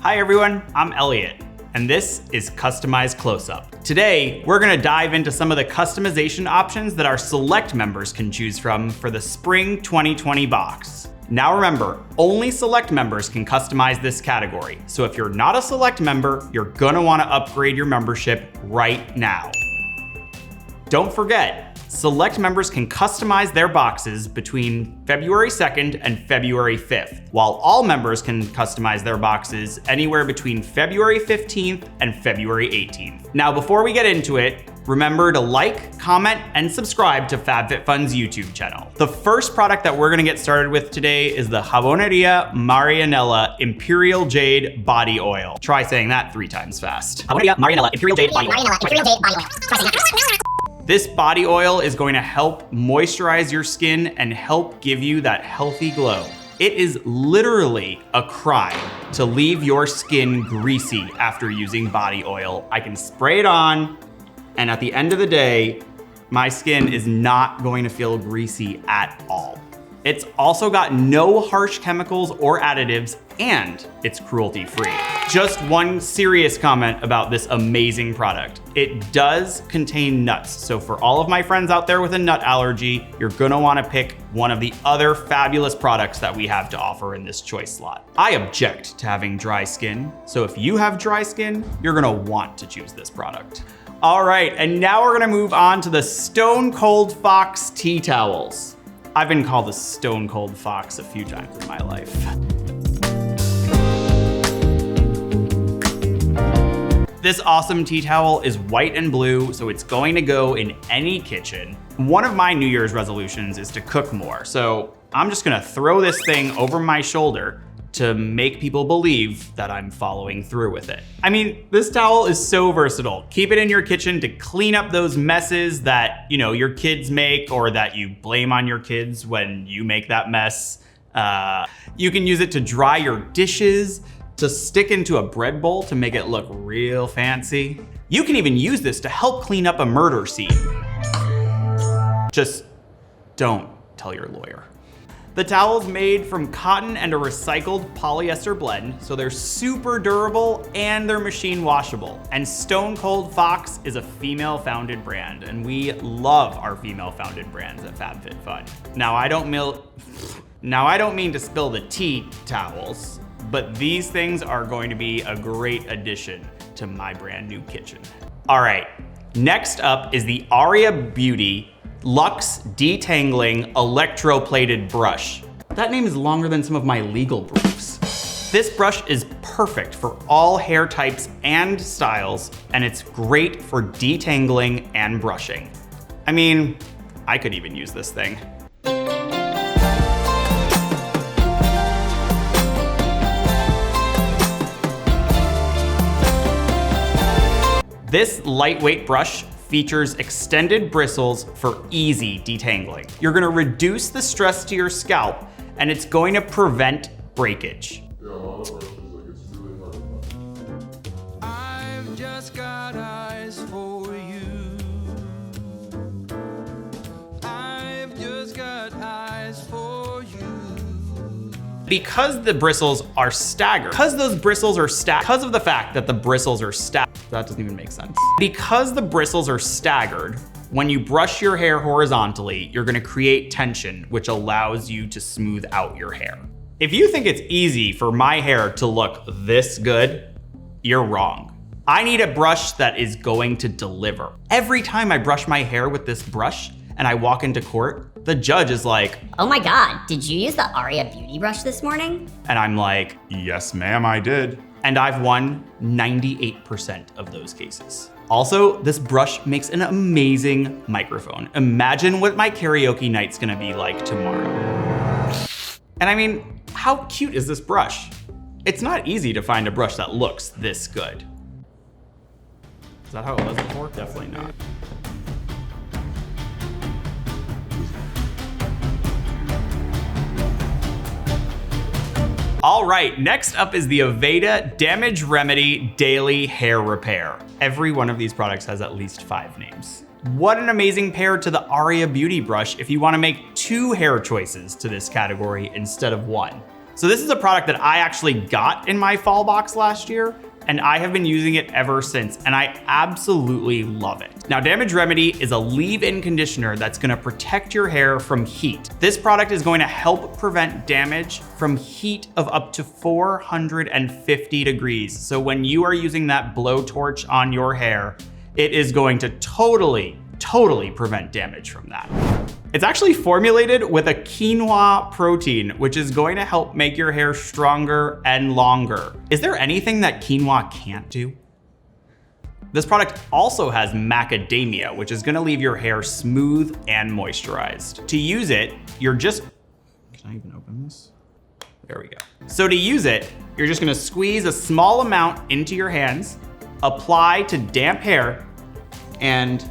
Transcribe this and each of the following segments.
Hi everyone, I'm Elliot, and this is Customized Close-Up. Today, we're gonna dive into some of the customization options that our select members can choose from for the Spring 2020 box. Now remember, only select members can customize this category. So if you're not a select member, you're gonna wanna upgrade your membership right now. Don't forget, select members can customize their boxes between February 2nd and February 5th, while all members can customize their boxes anywhere between February 15th and February 18th. Now, before we get into it, remember to like, comment, and subscribe to FabFitFun's YouTube channel. The first product that we're gonna get started with today is the Jabonería Marianella Imperial Jade Body Oil. Try saying that 3 times fast. Jabonería Marianella Imperial Jade Body Oil. This body oil is going to help moisturize your skin and help give you that healthy glow. It is literally a crime to leave your skin greasy after using body oil. I can spray it on, and at the end of the day, my skin is not going to feel greasy at all. It's also got no harsh chemicals or additives, and it's cruelty-free. Just one serious comment about this amazing product. It does contain nuts, so for all of my friends out there with a nut allergy, you're gonna wanna pick one of the other fabulous products that we have to offer in this choice slot. I object to having dry skin, so if you have dry skin, you're gonna want to choose this product. All right, and now we're gonna move on to the Stone Cold Fox tea towels. I've been called the Stone Cold Fox a few times in my life. This awesome tea towel is white and blue, so it's going to go in any kitchen. One of my New Year's resolutions is to cook more, so I'm just gonna throw this thing over my shoulder to make people believe that I'm following through with it. I mean, this towel is so versatile. Keep it in your kitchen to clean up those messes that, you know, your kids make or that you blame on your kids when you make that mess. You can use it to dry your dishes, to stick into a bread bowl to make it look real fancy. You can even use this to help clean up a murder scene. Just don't tell your lawyer. The towel's made from cotton and a recycled polyester blend, so they're super durable and they're machine washable. And Stone Cold Fox is a female-founded brand, and we love our female-founded brands at FabFitFun. Now I don't mean to spill the tea towels, but these things are going to be a great addition to my brand new kitchen. All right, next up is the Aria Beauty Luxe Detangling Electroplated Brush. That name is longer than some of my legal briefs. This brush is perfect for all hair types and styles, and it's great for detangling and brushing. I mean, I could even use this thing. This lightweight brush features extended bristles for easy detangling. You're gonna reduce the stress to your scalp, and it's going to prevent breakage. Yeah, a lot of brushes, like it's really hard. I've just got eyes for you. I've just got eyes for you. Because the bristles are staggered, because of the fact that the bristles are staggered, that doesn't even make sense. Because the bristles are staggered, when you brush your hair horizontally, you're gonna create tension, which allows you to smooth out your hair. If you think it's easy for my hair to look this good, you're wrong. I need a brush that is going to deliver. Every time I brush my hair with this brush and I walk into court, the judge is like, "Oh my God, did you use the Aria Beauty brush this morning?" And I'm like, "Yes, ma'am, I did." And I've won 98% of those cases. Also, this brush makes an amazing microphone. Imagine what my karaoke night's gonna be like tomorrow. And I mean, how cute is this brush? It's not easy to find a brush that looks this good. Is that how it was before? Definitely not. All right, next up is the AVEDA Damage Remedy Daily Hair Repair. Every one of these products has at least 5 names. What an amazing pair to the Aria Beauty brush if you wanna make 2 hair choices to this category instead of 1. So this is a product that I actually got in my fall box last year, and I have been using it ever since, and I absolutely love it. Now, Damage Remedy is a leave-in conditioner that's gonna protect your hair from heat. This product is going to help prevent damage from heat of up to 450 degrees. So when you are using that blowtorch on your hair, it is going to totally prevent damage from that. It's actually formulated with a quinoa protein, which is going to help make your hair stronger and longer. Is there anything that quinoa can't do? This product also has macadamia, which is gonna leave your hair smooth and moisturized. To use it, you're just, can I even open this? There we go. So to use it, you're just gonna squeeze a small amount into your hands, apply to damp hair, and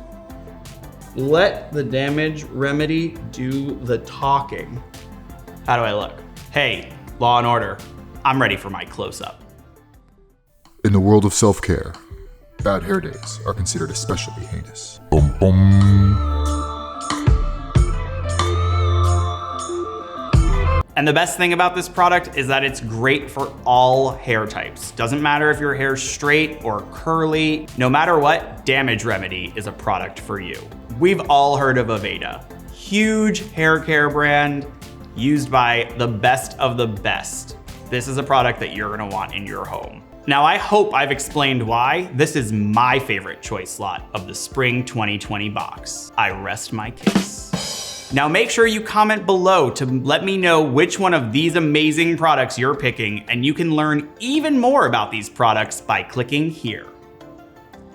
let the Damage Remedy do the talking. How do I look? Hey, Law and Order, I'm ready for my close-up. In the world of self-care, bad hair days are considered especially heinous. Boom, boom. And the best thing about this product is that it's great for all hair types. Doesn't matter if your hair's straight or curly, no matter what, Damage Remedy is a product for you. We've all heard of AVEDA, huge hair care brand used by the best of the best. This is a product that you're gonna want in your home. Now, I hope I've explained why this is my favorite choice slot of the Spring 2020 box. I rest my case. Now make sure you comment below to let me know which one of these amazing products you're picking, and you can learn even more about these products by clicking here.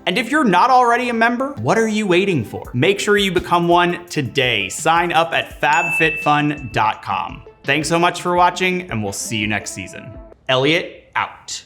And if you're not already a member, what are you waiting for? Make sure you become one today. Sign up at FabFitFun.com. Thanks so much for watching, and we'll see you next season. Elliot, out.